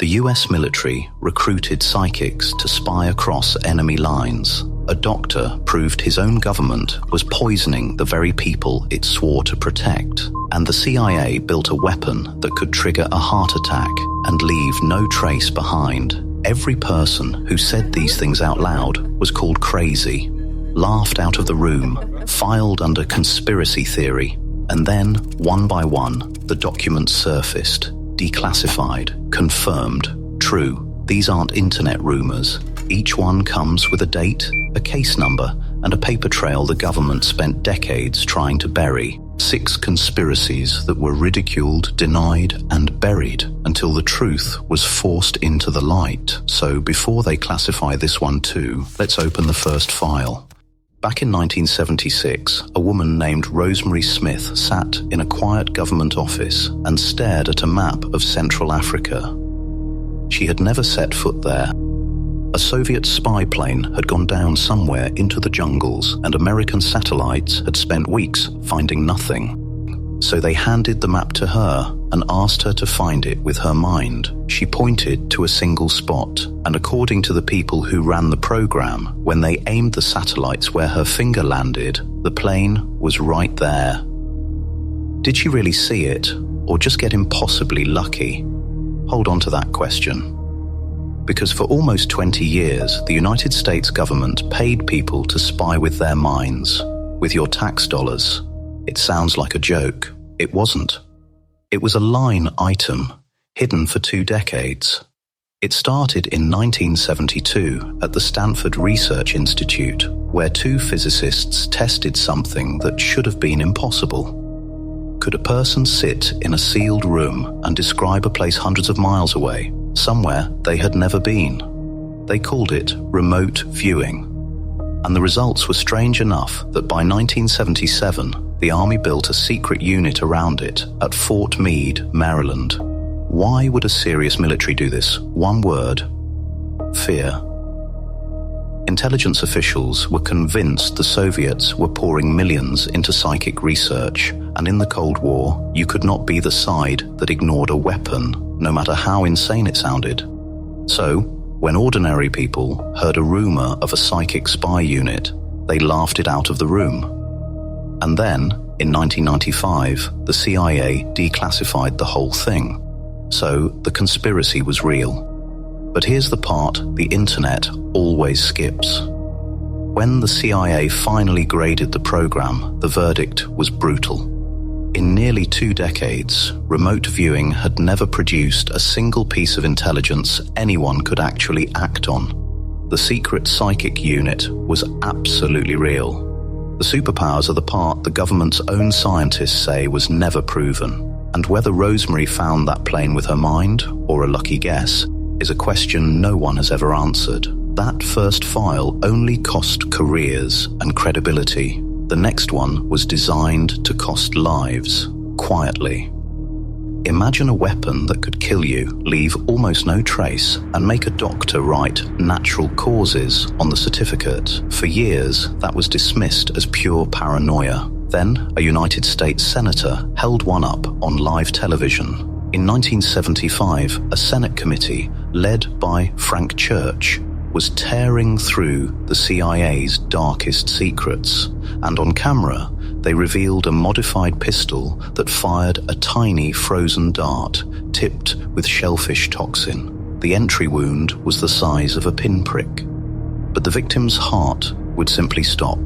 The US military recruited psychics to spy across enemy lines. A doctor proved his own government was poisoning the very people it swore to protect. And the CIA built a weapon that could trigger a heart attack and leave no trace behind. Every person who said these things out loud was called crazy, laughed out of the room, filed under conspiracy theory, and then, one by one, the documents surfaced, declassified, confirmed, true. These aren't internet rumors. Each one comes with a date, a case number, and a paper trail the government spent decades trying to bury. 6 conspiracies that were ridiculed, denied, and buried until the truth was forced into the light. So before they classify this one too, let's open the first file. Back in 1976, a woman named Rosemary Smith sat in a quiet government office and stared at a map of Central Africa. She had never set foot there. A Soviet spy plane had gone down somewhere into the jungles, and American satellites had spent weeks finding nothing. So they handed the map to her and asked her to find it with her mind. She pointed to a single spot, and according to the people who ran the program, when they aimed the satellites where her finger landed, the plane was right there. Did she really see it, or just get impossibly lucky? Hold on to that question. Because for almost 20 years, the United States government paid people to spy with their minds, with your tax dollars. It sounds like a joke. It wasn't. It was a line item, hidden for 2 decades. It started in 1972 at the Stanford Research Institute, where 2 physicists tested something that should have been impossible. Could a person sit in a sealed room and describe a place hundreds of miles away, somewhere they had never been? They called it remote viewing. And the results were strange enough that by 1977, the Army built a secret unit around it at Fort Meade, Maryland. Why would a serious military do this? One word: fear. Intelligence officials were convinced the Soviets were pouring millions into psychic research, and in the Cold War, you could not be the side that ignored a weapon, no matter how insane it sounded. So, when ordinary people heard a rumor of a psychic spy unit, they laughed it out of the room. And then, in 1995, the CIA declassified the whole thing. So, the conspiracy was real. But here's the part the internet always skips. When the CIA finally graded the program, the verdict was brutal. In nearly 2 decades, remote viewing had never produced a single piece of intelligence anyone could actually act on. The secret psychic unit was absolutely real. The superpowers are the part the government's own scientists say was never proven. And whether Rosemary found that plane with her mind, or a lucky guess, is a question no one has ever answered. That first file only cost careers and credibility. The next one was designed to cost lives, quietly. Imagine a weapon that could kill you, leave almost no trace, and make a doctor write natural causes on the certificate. For years, that was dismissed as pure paranoia. Then, a United States senator held one up on live television. In 1975, a Senate committee, led by Frank Church, was tearing through the CIA's darkest secrets, and on camera, they revealed a modified pistol that fired a tiny frozen dart tipped with shellfish toxin. The entry wound was the size of a pinprick. But the victim's heart would simply stop,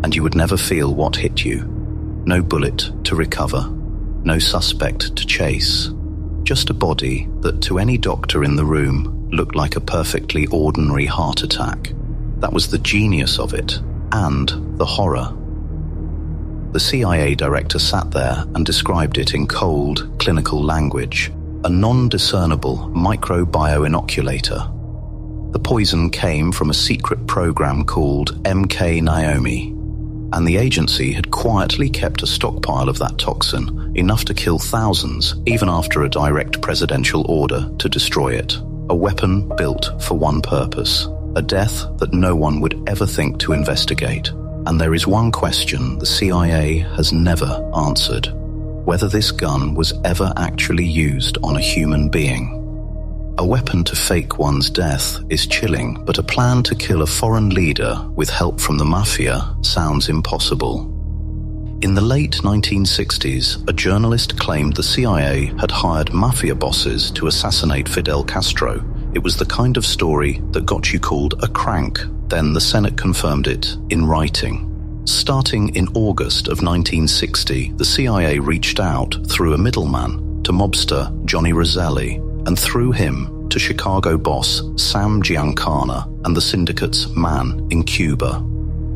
and you would never feel what hit you. No bullet to recover, no suspect to chase. Just a body that to any doctor in the room looked like a perfectly ordinary heart attack. That was the genius of it, and the horror. The CIA director sat there and described it in cold, clinical language, a non-discernible microbioinoculator. The poison came from a secret program called MK Naomi, and the agency had quietly kept a stockpile of that toxin, enough to kill thousands, even after a direct presidential order to destroy it. A weapon built for one purpose, a death that no one would ever think to investigate. And there is one question the CIA has never answered: whether this gun was ever actually used on a human being. A weapon to fake one's death is chilling, but a plan to kill a foreign leader with help from the Mafia sounds impossible. In the late 1960s, a journalist claimed the CIA had hired Mafia bosses to assassinate Fidel Castro. It was the kind of story that got you called a crank. Then the Senate confirmed it in writing. Starting in August of 1960, the CIA reached out through a middleman to mobster Johnny Roselli, and through him to Chicago boss Sam Giancana and the syndicate's man in Cuba.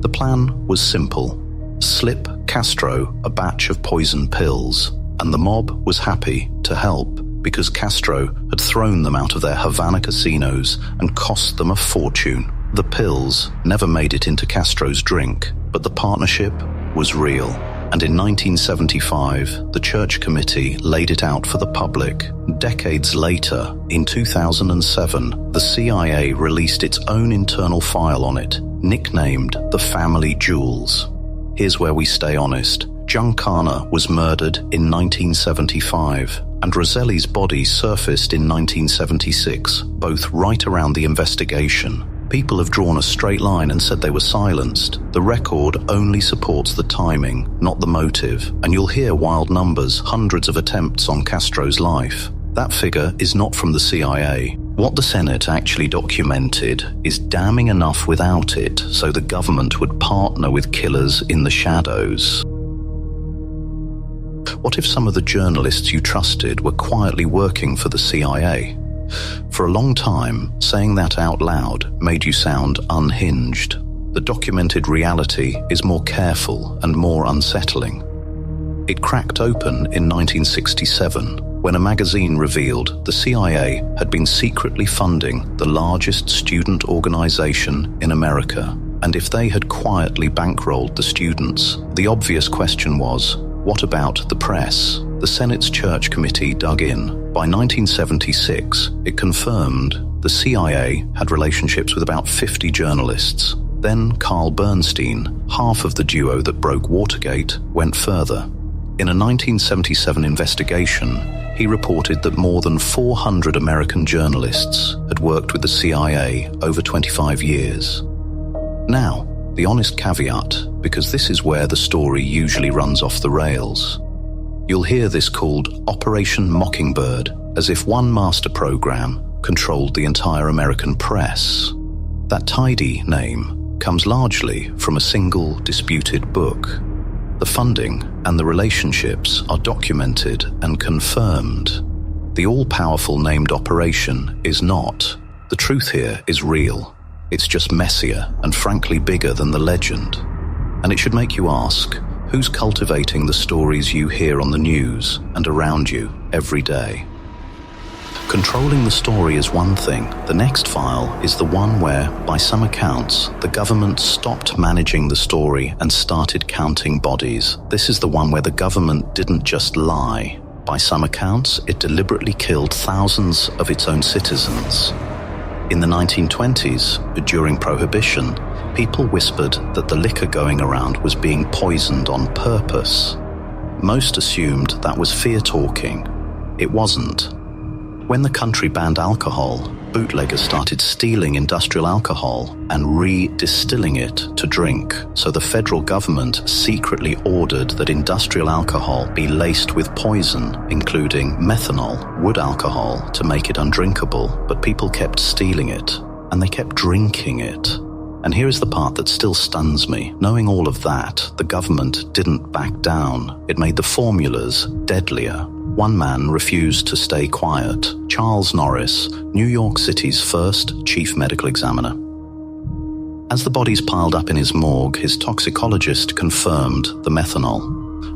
The plan was simple: slip Castro a batch of poison pills, and the mob was happy to help because Castro had thrown them out of their Havana casinos and cost them a fortune. The pills never made it into Castro's drink, but the partnership was real. And in 1975, the Church Committee laid it out for the public. Decades later, in 2007, the CIA released its own internal file on it, nicknamed the Family Jewels. Here's where we stay honest. Giancana was murdered in 1975, and Roselli's body surfaced in 1976, both right around the investigation. People have drawn a straight line and said they were silenced. The record only supports the timing, not the motive, and you'll hear wild numbers, hundreds of attempts on Castro's life. That figure is not from the CIA. What the Senate actually documented is damning enough without it, so the government would partner with killers in the shadows. What if some of the journalists you trusted were quietly working for the CIA? For a long time, saying that out loud made you sound unhinged. The documented reality is more careful and more unsettling. It cracked open in 1967 when a magazine revealed the CIA had been secretly funding the largest student organization in America. And if they had quietly bankrolled the students, the obvious question was, what about the press? The Senate's Church Committee dug in. By 1976, it confirmed the CIA had relationships with about 50 journalists. Then Carl Bernstein, half of the duo that broke Watergate, went further. In a 1977 investigation, he reported that more than 400 American journalists had worked with the CIA over 25 years. Now, the honest caveat, because this is where the story usually runs off the rails. You'll hear this called Operation Mockingbird, as if one master program controlled the entire American press. That tidy name comes largely from a single disputed book. The funding and the relationships are documented and confirmed. The all-powerful named operation is not. The truth here is real. It's just messier and frankly bigger than the legend. And it should make you ask, who's cultivating the stories you hear on the news and around you every day? Controlling the story is one thing. The next file is the one where, by some accounts, the government stopped managing the story and started counting bodies. This is the one where the government didn't just lie. By some accounts, it deliberately killed thousands of its own citizens. In the 1920s, during Prohibition, people whispered that the liquor going around was being poisoned on purpose. Most assumed that was fear-talking. It wasn't. When the country banned alcohol, bootleggers started stealing industrial alcohol and re-distilling it to drink. So the federal government secretly ordered that industrial alcohol be laced with poison, including methanol, wood alcohol, to make it undrinkable. But people kept stealing it, and they kept drinking it. And here is the part that still stuns me. Knowing all of that, the government didn't back down. It made the formulas deadlier. One man refused to stay quiet. Charles Norris, New York City's first chief medical examiner. As the bodies piled up in his morgue, his toxicologist confirmed the methanol.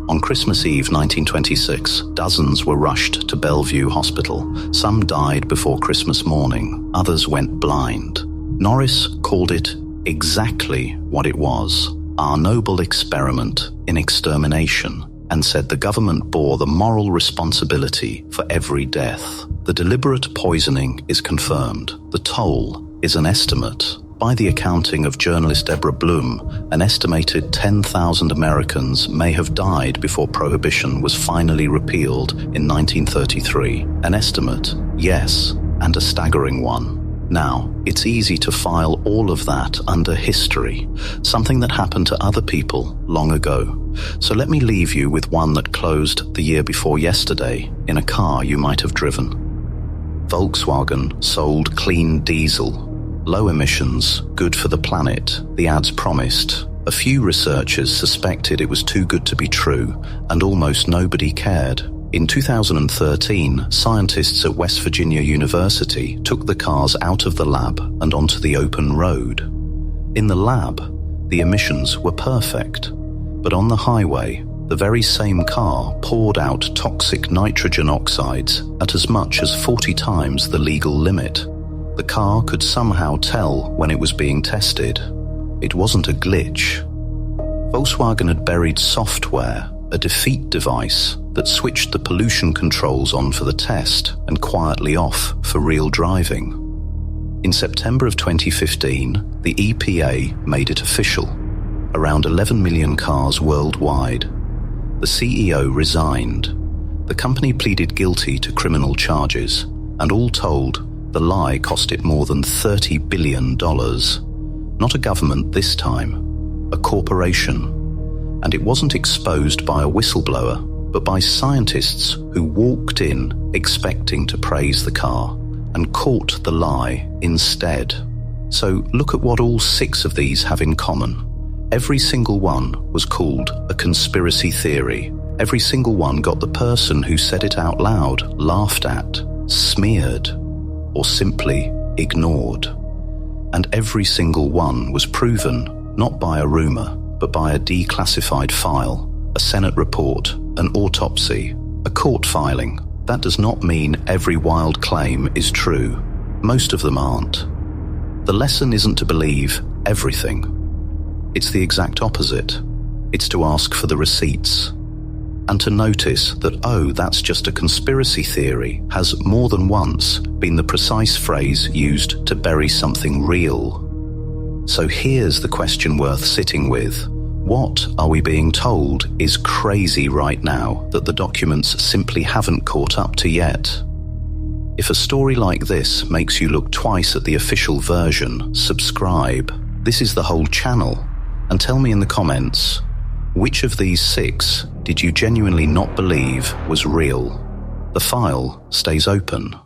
On Christmas Eve 1926, dozens were rushed to Bellevue Hospital. Some died before Christmas morning. Others went blind. Norris called it exactly what it was, our noble experiment in extermination, and said the government bore the moral responsibility for every death. The deliberate poisoning is confirmed. The toll is an estimate. By the accounting of journalist Deborah Bloom, an estimated 10,000 Americans may have died before Prohibition was finally repealed in 1933. An estimate, yes, and a staggering one. Now, it's easy to file all of that under history, something that happened to other people long ago. So let me leave you with one that closed the year before yesterday in a car you might have driven. Volkswagen sold clean diesel. Low emissions, good for the planet, the ads promised. A few researchers suspected it was too good to be true, and almost nobody cared. In 2013, scientists at West Virginia University took the cars out of the lab and onto the open road. In the lab, the emissions were perfect, but on the highway, the very same car poured out toxic nitrogen oxides at as much as 40 times the legal limit. The car could somehow tell when it was being tested. It wasn't a glitch. Volkswagen had buried software, a defeat device that switched the pollution controls on for the test and quietly off for real driving. In September of 2015, the EPA made it official. Around 11 million cars worldwide. The CEO resigned. The company pleaded guilty to criminal charges, and all told, the lie cost it more than $30 billion. Not a government this time, a corporation. And it wasn't exposed by a whistleblower, but by scientists who walked in expecting to praise the car and caught the lie instead. So look at what all 6 of these have in common. Every single one was called a conspiracy theory. Every single one got the person who said it out loud laughed at, smeared, or simply ignored. And every single one was proven not by a rumor, but by a declassified file, a Senate report, an autopsy, a court filing. That does not mean every wild claim is true. Most of them aren't. The lesson isn't to believe everything. It's the exact opposite. It's to ask for the receipts. And to notice that, oh, that's just a conspiracy theory, has more than once been the precise phrase used to bury something real. So here's the question worth sitting with. What are we being told is crazy right now that the documents simply haven't caught up to yet? If a story like this makes you look twice at the official version, subscribe. This is the whole channel. And tell me in the comments, which of these 6 did you genuinely not believe was real? The file stays open.